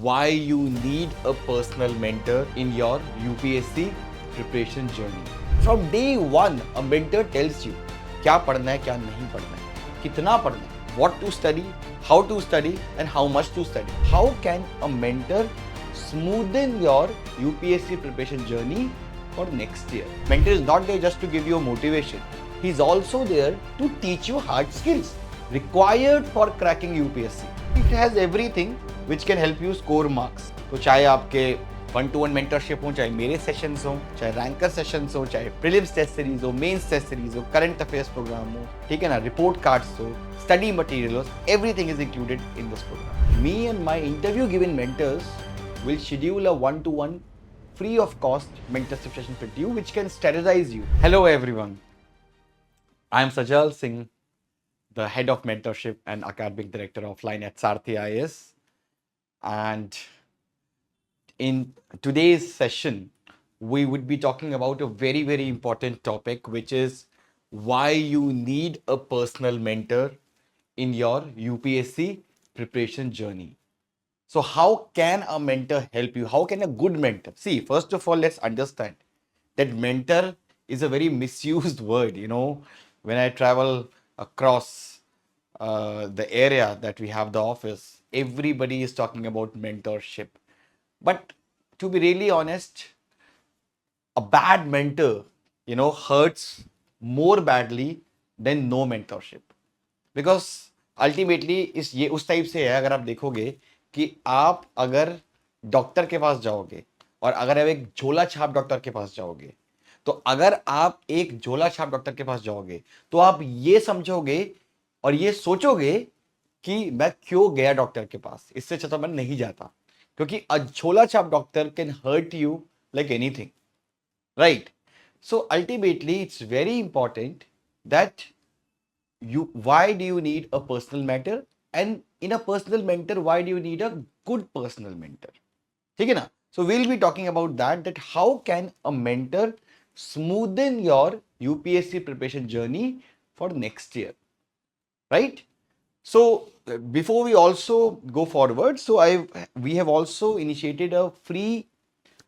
why you need a personal mentor in your UPSC preparation journey. From day one, a mentor tells you क्या पढ़ना है, क्या नहीं पढ़ना है, कितना पढ़ना है, what to study, how to study, and how much to study. How can a mentor smoothen your UPSC preparation journey for next year? Mentor is not there just to give you a motivation. He's also there to teach you hard skills required for cracking UPSC. It has everything which can help you score marks. तो चाहे आपके 1-to-1 mentorship हो, चाहे मेरे sessions हो, चाहे ranker sessions हो, चाहे प्रीलिम्स टेस्ट सीरीज हो, मेंस टेस्ट सीरीज हो, करंट अफेयर्स प्रोग्राम हो, ठीक है ना, रिपोर्ट कार्ड्स हो, study materials, everything is included in this program. Me and my interview given mentors will schedule a 1-to-1 free of cost mentorship session with you which can strategize you. Hello everyone. I am Sajal Singh, the head of mentorship and academic director offline at Sarthi IAS. And in today's session, we would be talking about a very, very important topic, which is why you need a personal mentor in your UPSC preparation journey. So, how can a mentor help you? How can a good mentor? See, first of all, let's understand that mentor is a very misused word. When I travel across the area that we have the office, everybody is talking about mentorship. But to be really honest, a bad mentor, hurts more badly than no mentorship. Because ultimately इस ये उस type से है, अगर आप देखोगे कि आप अगर डॉक्टर के पास जाओगे और अगर आप एक झोला छाप डॉक्टर के पास जाओगे, तो अगर आप एक झोला छाप डॉक्टर के पास जाओगे तो आप ये समझोगे और ये सोचोगे कि मैं क्यों गया डॉक्टर के पास, इससे अच्छा तो मैं नहीं जाता, क्योंकि अ झोला छाप doctor can hurt you like anything, right? So ultimately it's very important that why do you need a personal mentor, and in a personal mentor why do you need a good personal mentor, ठीक है ना? So we'll be talking about that how can a mentor smoothen your UPSC preparation journey for next year, right? So before we also go forward, so we have also initiated a free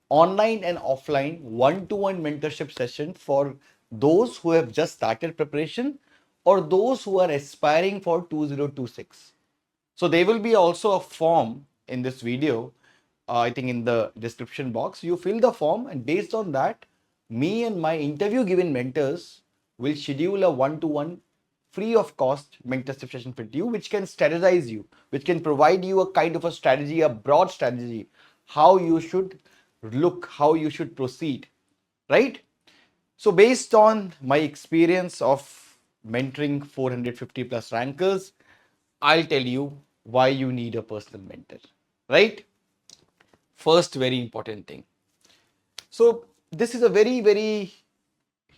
online and offline one-to-one mentorship session for those who have just started preparation or those who are aspiring for 2026. So there will be also a form in this video, I think in the description box. You fill the form, and based on that, me and my interview given mentors will schedule a one-to-one free of cost mentorship session with you, which can strategize you, which can provide you a kind of a strategy, a broad strategy, how you should look, how you should proceed, right? So based on my experience of mentoring 450 plus rankers, I'll tell you why you need a personal mentor, right? First, very important thing. So this is a very, very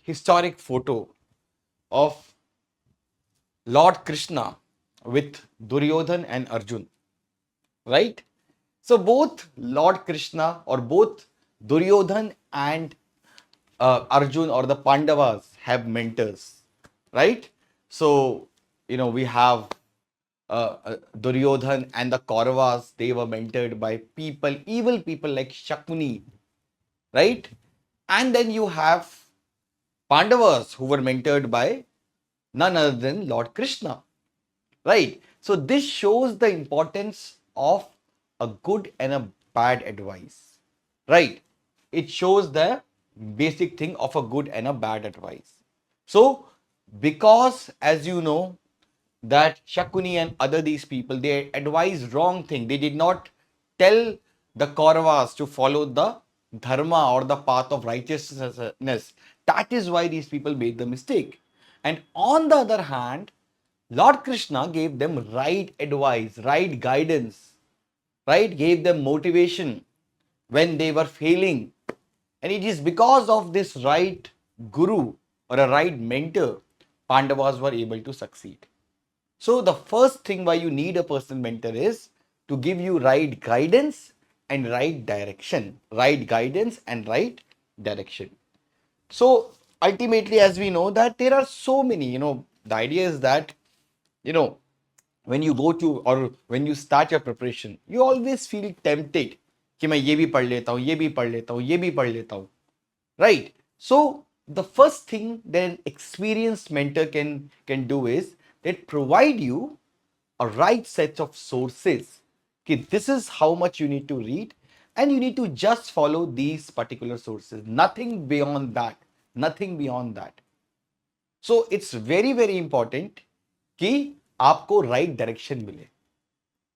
historic photo of Lord Krishna with Duryodhan and Arjun, right? So both Lord Krishna or both Duryodhan and Arjun or the Pandavas have mentors, right? So, we have Duryodhan and the Kauravas, they were mentored by people, evil people like Shakuni, right? And then you have Pandavas who were mentored by none other than Lord Krishna, right? So this shows the importance of a good and a bad advice, right? It shows the basic thing of a good and a bad advice. So because, as you know, that Shakuni and other these people, they advised wrong thing. They did not tell the Kauravas to follow the dharma or the path of righteousness. That is why these people made the mistake. And on the other hand, Lord Krishna gave them right advice, right guidance, right? Gave them motivation when they were failing. And it is because of this right guru or a right mentor, Pandavas were able to succeed. So the first thing why you need a personal mentor is to give you right guidance and right direction. Right guidance and right direction. So ultimately, as we know that there are so many, the idea is that, you know, when you go to or when you start your preparation, you always feel tempted कि मैं ये भी पढ़ लेता हूँ, ये भी पढ़ लेता हूँ, ये भी पढ़ लेता हूँ, right? So the first thing that an experienced mentor can do is that provide you a right set of sources. कि this is how much you need to read, and you need to just follow these particular sources. Nothing beyond that. Nothing beyond that. So it's very very important कि आपको right direction मिले,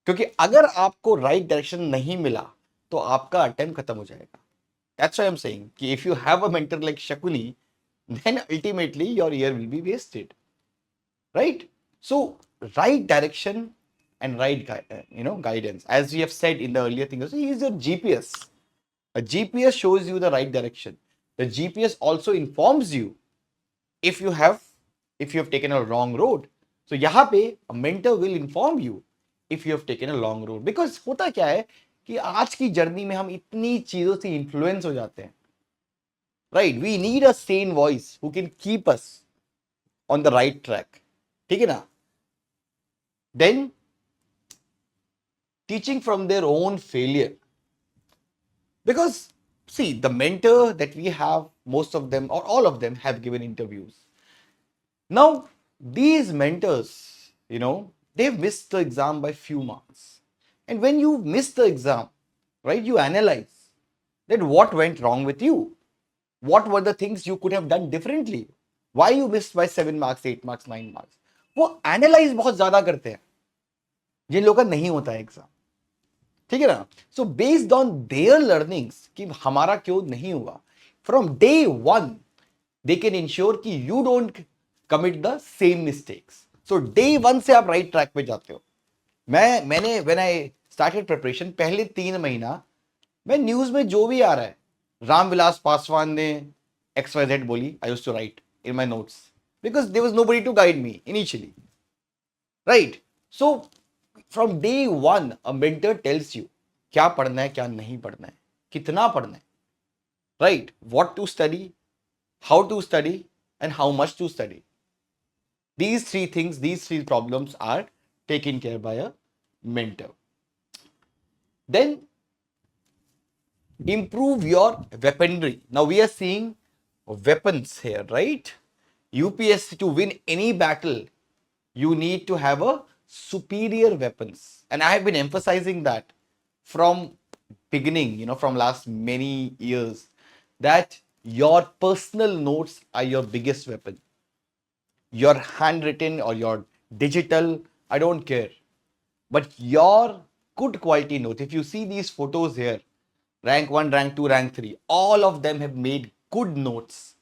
क्योंकि अगर आपको right direction नहीं मिला तो आपका अटेम्प्ट खत्म हो जाएगा. That's why I'm saying कि if you have a mentor like Shakuni, then ultimately your year will be wasted, right? So right direction and right guidance, as we have said in the earlier thing, he is your GPS. A GPS shows you the right direction. The GPS also informs you if you have taken a wrong road. So यहाँ पे a mentor will inform you if you have taken a long road. Because होता क्या है कि आज की journey में हम इतनी चीजों से इन्फ्लुएंस हो जाते हैं, right? We need a sane voice who can keep us on the right track. ठीक है ना? Then teaching from their own failure, because see, the mentor that we have, most of them or all of them have given interviews. Now these mentors, they've missed the exam by few marks, and when you miss the exam, right, you analyze that what went wrong with you, what were the things you could have done differently, why you missed by 7 marks, 8 marks, 9 marks. वो analyse बहुत ज्यादा करते हैं जिन लोगों का नहीं होता है एग्जाम. ठीक है ना? So based on their learnings कि हमारा क्यों नहीं हुआ, from day one they can ensure कि you don't commit the same mistakes. So day one से आप राइट ट्रैक पे जाते हो. मैंने व्हेन आई स्टार्टेड प्रिपरेशन, पहले 3 महीना मैं न्यूज में जो भी आ रहा है, रामविलास पासवान ने XYZ बोली, I used to write in my notes because there was nobody to guide me initially, right? So from day one a mentor tells you क्या पढ़ना है, क्या नहीं पढ़ना है, कितना पढ़ना है, right? What to study, how to study, and how much to study. These 3 things, these 3 problems are taken care by a mentor. Then improve your weaponry. Now we are seeing weapons here, right? UPSC, to win any battle, you need to have a superior weapons. And I have been emphasizing that from beginning, from last many years, that your personal notes are your biggest weapon. Your handwritten or your digital, I don't care. But your good quality notes, if you see these photos here, rank 1, rank 2, rank 3, all of them have made good notes,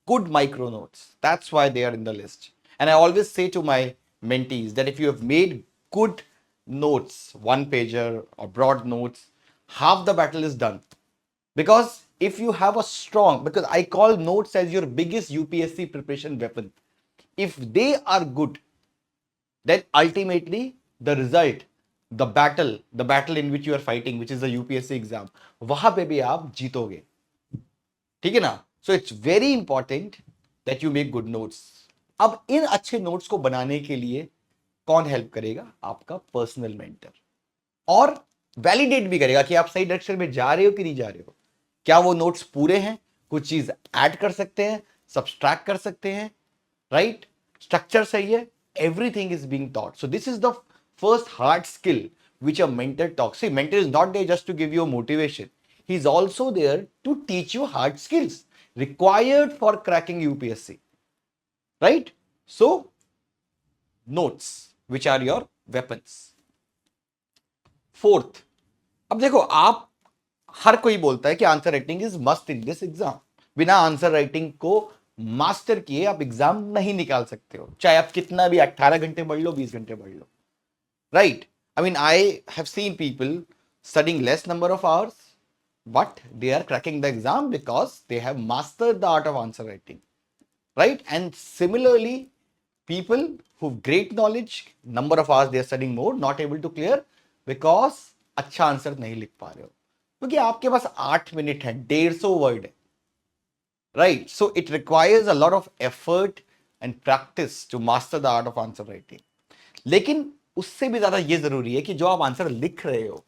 good micro notes. That's why they are in the list. And I always say to my mentees that if you have made good notes, one pager or broad notes, half the battle is done. Because if you have a strong, because I call notes as your biggest UPSC preparation weapon. If they are good, then ultimately the result, the battle in which you are fighting, which is the UPSC exam, वहां पे भी आप जीतोगे. ठीक है ना? So it's very important that you make good notes. अब इन अच्छे notes को बनाने के लिए कौन हेल्प करेगा? आपका पर्सनल मेंटर. और वैलिडेट भी करेगा कि आप सही डायरेक्शन में जा रहे हो कि नहीं जा रहे हो. क्या वो नोट्स पूरे हैं? कुछ चीज ऐड कर सकते हैं, सब्सट्रैक्ट कर सकते हैं, right? Structure सही है, everything is being taught. So this is the first hard skill which a mentor talks. See, mentor is not there just to give you motivation. He's also there to teach you hard skills required for cracking UPSC, right? So notes, which are your weapons. Fourth, अब देखो, आप हर कोई बोलता है कि answer writing is must in this exam. बिना answer writing को master किए आप एग्जाम नहीं निकाल सकते हो, चाहे आप कितना भी 18 घंटे पढ़ लो, 20 घंटे पढ़ लो, right? I mean, I have seen people studying less number of hours, but they are cracking the exam because they have mastered the art of answer writing, right? And similarly, people who have great knowledge, number of hours they are studying more, not able to clear because अच्छा answer नहीं लिख पा रहे हो, क्योंकि आपके पास 8 minute है, 150 word है, right? So it requires a lot of effort and practice to master the art of answer writing. लेकिन उससे भी ज्यादा ये जरूरी है कि जो आप आंसर लिख रहे हो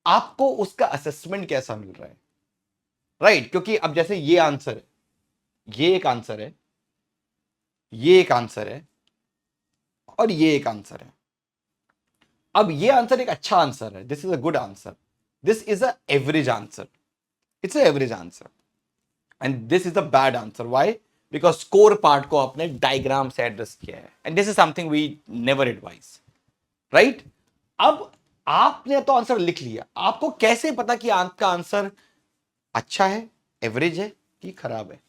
आपको उसका असेसमेंट कैसा मिल रहा है, राइट? क्योंकि अब जैसे ये आंसर है, ये एक आंसर है, ये एक आंसर है और ये एक आंसर है। अब ये आंसर एक अच्छा आंसर है, this is a good answer, this is a average answer, it's a average answer, and this is a bad answer. Why? Because score part को आपने डायग्राम से एड्रेस किया है, and this is something we never advise, right? अब आपने तो answer लिख लिया, आपको कैसे पता कि आपका आंसर अच्छा है, एवरेज है कि खराब है?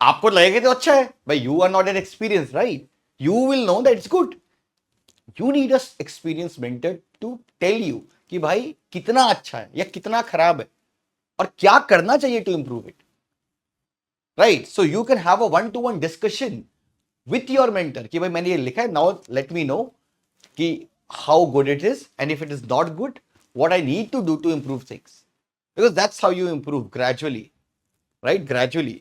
आपको लगेगा तो अच्छा है भाई, you are not an experience, right? You will know that it's good. You need a experience mentor to tell you कि भाई कितना अच्छा है या कितना खराब है और क्या करना चाहिए to improve it, right? So you can have a one to one discussion with your mentor कि भाई मैंने ये लिखा है, नाउ लेट मी नो कि how good it is, and if it is not good what I need to do to improve things, because that's how you improve gradually, right? Gradually,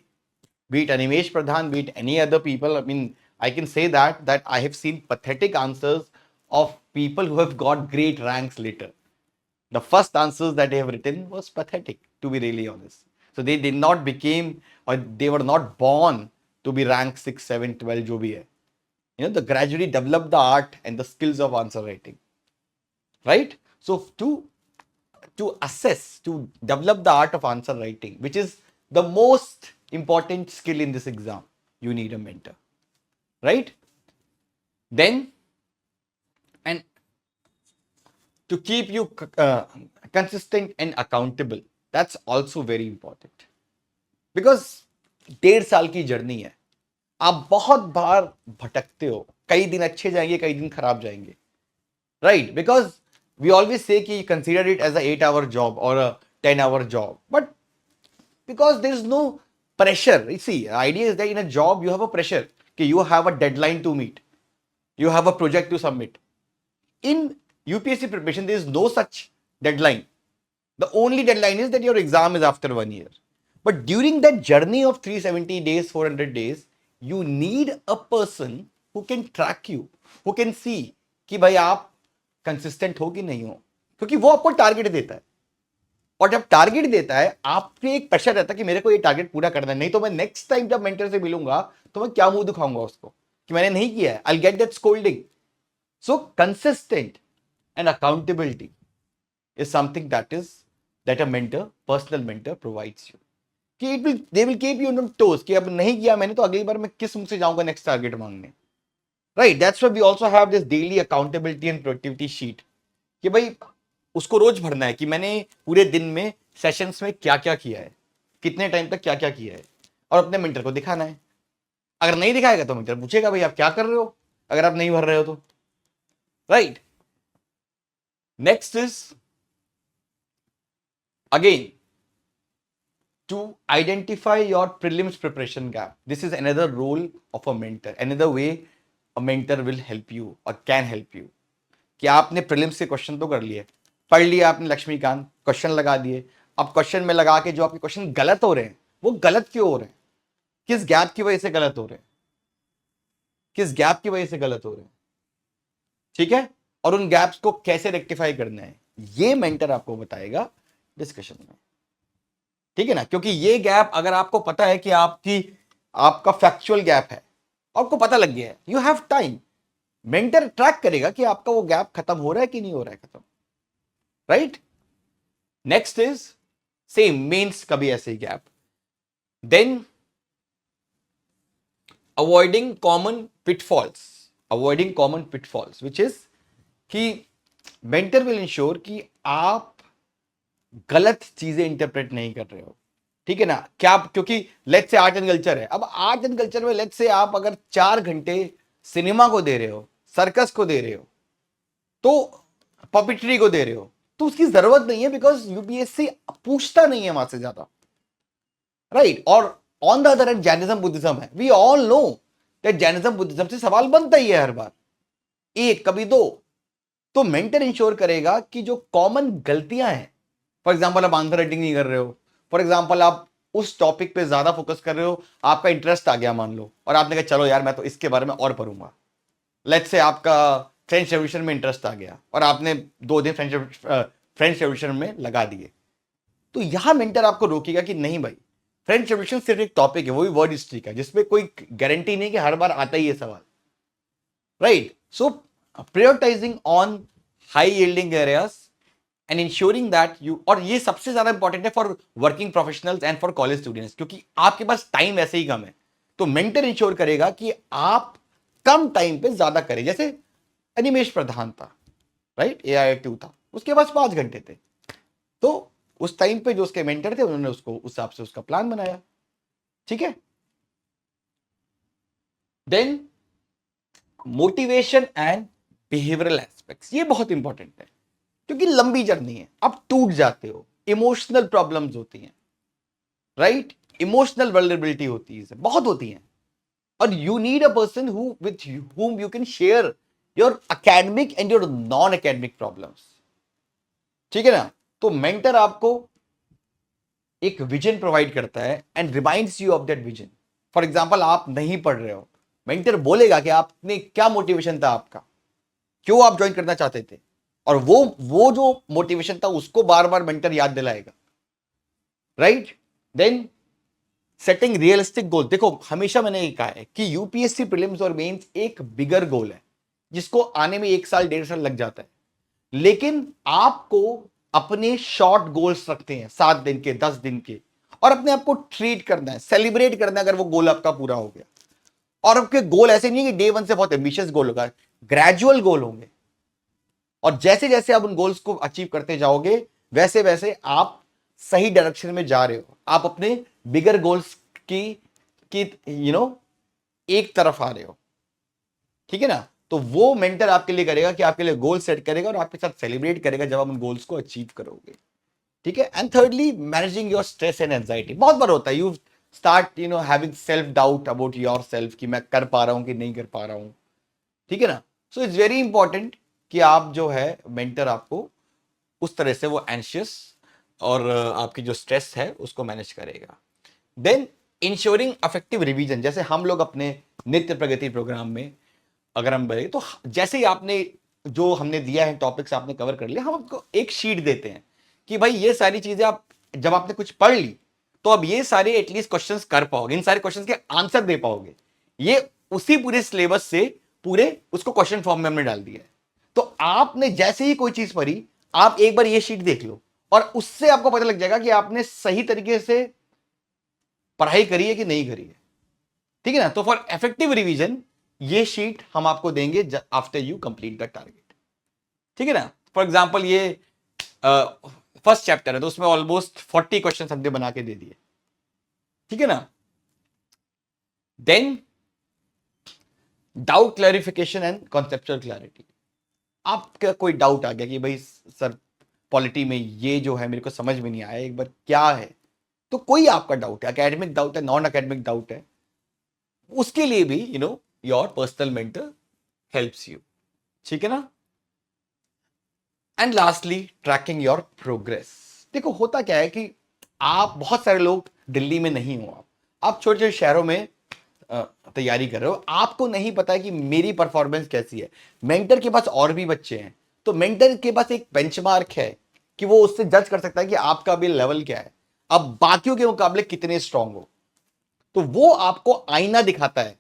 be it Animesh Pradhan, be it any other people. I mean, I can say that I have seen pathetic answers of people who have got great ranks later. The first answers that they have written was pathetic, to be really honest. So they did not became, or they were not born to be rank 6, 7, 12 jo bhi hai. You know, they gradually develop the art and the skills of answer writing, right? So to assess, to develop the art of answer writing, which is the most important skill in this exam, you need a mentor, right? Then, and to keep you consistent and accountable, that's also very important, because 1.5 साल की journey है, आप बहुत बार भटकते हो, कई दिन अच्छे जाएंगे, कई दिन खराब जाएंगे, right? Because we always say कि consider it as a 8-hour job or a 10-hour job, but because there is no pressure. You see, the idea is that in a job you have a pressure कि you have a deadline to meet, you have a project to submit. In UPSC preparation there is no such deadline. The only deadline is that your exam is after 1 year. But during that journey of 370 days, 400 days, you need a person who can track you, who can see कि भाई आप consistent हो कि नहीं हो, क्योंकि वो आपको टारगेट देता है, और जब टारगेट देता है आपके एक प्रेशर रहता है कि मेरे को ये टारगेट पूरा करना है, नहीं तो मैं नेक्स्ट टाइम जब मेंटर से मिलूंगा तो मैं क्या मुंह दिखाऊंगा उसको कि मैंने नहीं किया है, I will get that scolding. So consistent and accountability is something that a mentor, personal mentor provides you. कि they will keep you on toes कि अब नहीं किया मैंने तो अगली बार मैं किस मुंह से जाऊंगा नेक्स्ट टारगेट मांगने, right? That's why we also have this daily accountability and productivity sheet कि भाई उसको रोज भरना है कि मैंने पूरे दिन में सेशंस में क्या क्या किया है, कितने टाइम तक क्या क्या किया है, और अपने मेंटर को दिखाना है. अगर नहीं दिखाएगा तो मेंटर पूछेगा भाई आप क्या कर रहे हो, अगर आप नहीं भर रहे हो तो, right? Next is again to identify your prelims preparation gap. This is another role of a mentor, another way a mentor will help you or can help you. कि आपने प्रीलिम्स के क्वेश्चन तो कर लिए, पढ़ लिया आपने लक्ष्मीकांत, क्वेश्चन लगा दिए, अब क्वेश्चन में लगा के जो आपके क्वेश्चन गलत हो रहे हैं वो गलत क्यों हो रहे हैं, किस गैप की वजह से गलत हो रहे हैं, किस गैप की वजह से गलत हो रहे हैं, ठीक है? और उन गैप्स को कैसे रेक्टिफाई करना है ये मेंटर आपको बताएगा डिस्कशन में, ठीक है ना? क्योंकि ये गैप अगर आपको पता है कि आपका फैक्चुअल गैप है, आपको पता लग गया है, you have time, mentor track करेगा कि आपका वो गैप खत्म हो रहा है कि नहीं हो रहा है खत्म, right? Next is same mains का भी ऐसे ही gap. Then avoiding common pitfalls which is कि मेंटर विल इंश्योर कि आप गलत चीजें इंटरप्रेट नहीं कर रहे हो, ठीक है ना? क्या, क्योंकि let's say art and culture है, अब आर्ट एंड कल्चर में लेट्स से आप अगर 4 घंटे सिनेमा को दे रहे हो, सर्कस को दे रहे हो, तो पपिट्री को दे रहे हो, तो उसकी जरूरत नहीं है, बिकॉज यूपीएससी पूछता नहीं है वहां से ज्यादा, राइट? और on the other hand Jainism Buddhism है, we all know that Jainism Buddhism से सवाल बनता ही है हर बार, एक कभी दो. तो मेंटर इंश्योर करेगा कि जो कॉमन गलतियां हैं, फॉर एग्जाम्पल आप आंसर राइटिंग नहीं कर रहे हो, फॉर एग्जाम्पल आप उस टॉपिक पे ज्यादा फोकस कर रहे हो, आपका इंटरेस्ट आ गया मान लो, और आपने कहा चलो यार मैं तो इसके बारे में और पढ़ूंगा, लेट्स से आपका फ्रेंच रेवोल्यूशन में इंटरेस्ट आ गया और आपने 2 दिन फ्रेंच रेवोल्यूशन में लगा दिए, तो यहां मेंटर आपको रोकेगा कि नहीं भाई, फ्रेंच रेवोल्यूशन सिर्फ एक टॉपिक है, वो भी वर्ल्ड हिस्ट्री का, जिसमें कोई गारंटी नहीं कि हर बार आता ही है सवाल, right? So prioritising on high yielding areas and ensuring that you, और ये सबसे ज्यादा इंपॉर्टेंट है for working professionals and for college students, क्योंकि आपके पास टाइम ऐसे ही कम है, तो मेंटर इंश्योर करेगा कि आप कम टाइम पे ज्यादा करें। जैसे अनिमेश प्रधान था, राइट, AIIT था, उसके पास 5 घंटे थे, तो उस टाइम पे जो उसके मेंटर थे उन्होंने उसको उस हिसाब से उसका प्लान बनाया, ठीक है। Then motivation and behavioural aspects, ये बहुत इंपॉर्टेंट है, क्योंकि लंबी जर्नी है, आप टूट जाते हो, इमोशनल प्रॉब्लम्स होती हैं, राइट, इमोशनल वल्नरेबिलिटी होती है, बहुत होती है, और you need a person who with whom you can share your academic and your non academic problems, ठीक है ना। तो मेंटर आपको एक विजन प्रोवाइड करता है and reminds you of that vision. For example, आप नहीं पढ़ रहे हो, मेंटर बोलेगा कि आपने क्या मोटिवेशन था आपका, क्यों आप ज्वाइन करना चाहते थे, और वो जो मोटिवेशन था उसको बार बार मेंटर याद दिलाएगा, right. Then setting realistic goal, देखो हमेशा मैंने ये कहा है कि यूपीएससी प्रीलिम्स और मेंस एक बिगर गोल है जिसको आने में 1 साल 1.5 साल लग जाता है, लेकिन आपको अपने शॉर्ट गोल्स रखते हैं 7 दिन के, 10 दिन के, और अपने आप को ट्रीट करना है, सेलिब्रेट करना है अगर वो गोल आपका पूरा हो गया। और आपके गोल ऐसे नहीं है कि डे 1 से बहुत एम्बिशियस गोल होगा, ग्रेजुअल गोल होंगे, और जैसे जैसे आप उन गोल्स को अचीव करते जाओगे वैसे वैसे आप सही डायरेक्शन में जा रहे हो, आप अपने बिगर गोल्स की एक तरफ आ रहे हो, ठीक है ना। तो वो मेंटर आपके लिए करेगा कि आपके लिए गोल सेट करेगा और आपके साथ सेलिब्रेट करेगा जब आप उन गोल्स को अचीव करोगे, ठीक है। And thirdly, managing your stress and anxiety, बहुत बार होता है you start having self doubt about your self कि मैं कर पा रहा हूं कि नहीं कर पा रहा हूं, ठीक है ना। सो इट्स वेरी इंपॉर्टेंट कि आप जो है मेंटर आपको उस तरह से वो एंशियस और आपकी जो स्ट्रेस है उसको मैनेज करेगा। देन इंश्योरिंग अफेक्टिव रिवीजन, जैसे हम लोग अपने नित्य प्रगति प्रोग्राम में अगर हम बढ़े तो जैसे ही आपने जो हमने दिया है टॉपिक्स आपने कवर कर लिया, हम आपको एक शीट देते हैं कि भाई ये सारी चीजें आप जब आपने कुछ पढ़ ली तो अब ये सारे एटलीस्ट क्वेश्चंस कर पाओगे, इन सारे क्वेश्चंस के आंसर दे पाओगे, ये उसी पूरे सिलेबस से पूरे उसको क्वेश्चन फॉर्म में हमने डाल दिया है। तो आपने जैसे ही कोई चीज पढ़ी, आप एक बार ये शीट देख लो और उससे आपको पता लग जाएगा कि आपने सही तरीके से पढ़ाई करी है कि नहीं करी है, ठीक है ना। तो फॉर इफेक्टिव रिवीजन ये शीट हम आपको देंगे after you complete the target, ठीक है ना। फॉर एग्जांपल ये फर्स्ट चैप्टर है तो उसमें ऑलमोस्ट 40 क्वेश्चन हमने बना के दे दिए, ठीक है ना। Then doubt clarification and conceptual clarity, आपका कोई डाउट आ गया कि भाई सर पॉलिटी में ये जो है मेरे को समझ में नहीं आया, एक बार क्या है, तो कोई आपका डाउट है, एकेडमिक डाउट है, नॉन एकेडमिक डाउट है, उसके लिए भी your personal mentor helps you, ठीक है ना। And lastly trekking your progress, देखो होता क्या है कि आप बहुत सारे लोग दिल्ली में नहीं हो, आप छोटे छोटे शहरों में तैयारी कर रहे हो, आपको नहीं पता है कि मेरी परफॉर्मेंस कैसी है, मेंटर के पास और भी बच्चे हैं, तो मेंटर के पास एक बेंचमार्क है कि वो उससे जज कर सकता है कि आपका भी लेवल क्या है, अब बाकियों के मुकाबले कितने स्ट्रांग हो, तो वो आपको आईना दिखाता है।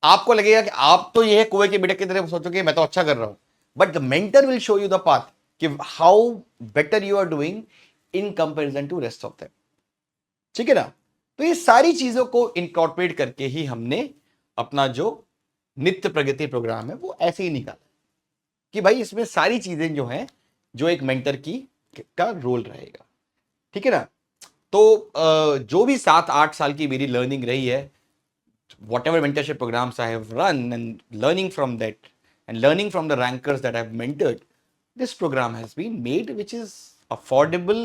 आपको लगेगा कि आप तो ये है कुएं के बेटे की तरह सोचोगे मैं तो अच्छा कर रहा हूं, but the mentor will show you the path कि how better you are doing in comparison to rest of them, ठीक है ना। तो ये सारी चीजों को इनकॉर्पोरेट करके ही हमने अपना जो नित्य प्रगति प्रोग्राम है वो ऐसे ही निकाला कि भाई इसमें सारी चीजें जो हैं जो एक मेंटर की का रोल रहेगा, ठीक है ना। तो जो भी 7-8 साल की मेरी लर्निंग रही है, whatever mentorship programs I have run and learning from that and learning from the rankers that I've mentored, this program has been made which is affordable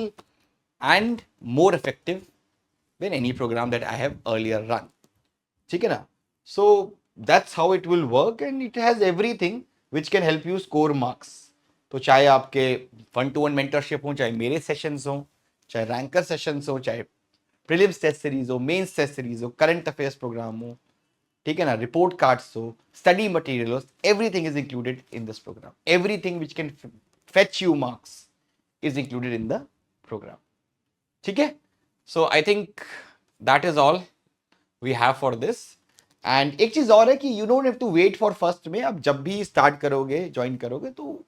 and more effective than any program that I have earlier run, ठीक है ना। So that's how it will work and it has everything which can help you score marks। तो चाहे आपके 1-to-1 mentorship हो, चाहे मेरे sessions हो, चाहे रैंकर सेशंस हो, चाहे प्रीलिम्स टेस्ट सीरीज हो, मेंस टेस्ट सीरीज हो, करंट अफेयर्स प्रोग्राम हो, ठीक है ना, रिपोर्ट कार्ड्स हो, स्टडी मटेरियल हो, everything is included in this program. Everything which can fetch you marks is included in the program. ठीक है, so I think that is all we have for this. And एक चीज और है कि you don't have to wait for first में. अब जब भी स्टार्ट करोगे, ज्वाइन करोगे, तो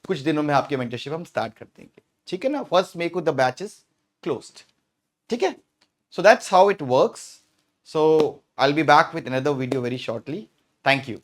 कुछ दिनों में आपकी मेंटरशिप हम स्टार्ट कर देंगे. ठीक है ना, फर्स्ट मे को द बैच इज क्लोज्ड. ठीक है, so that's how it works. So I'll be back with another video very shortly. Thank you.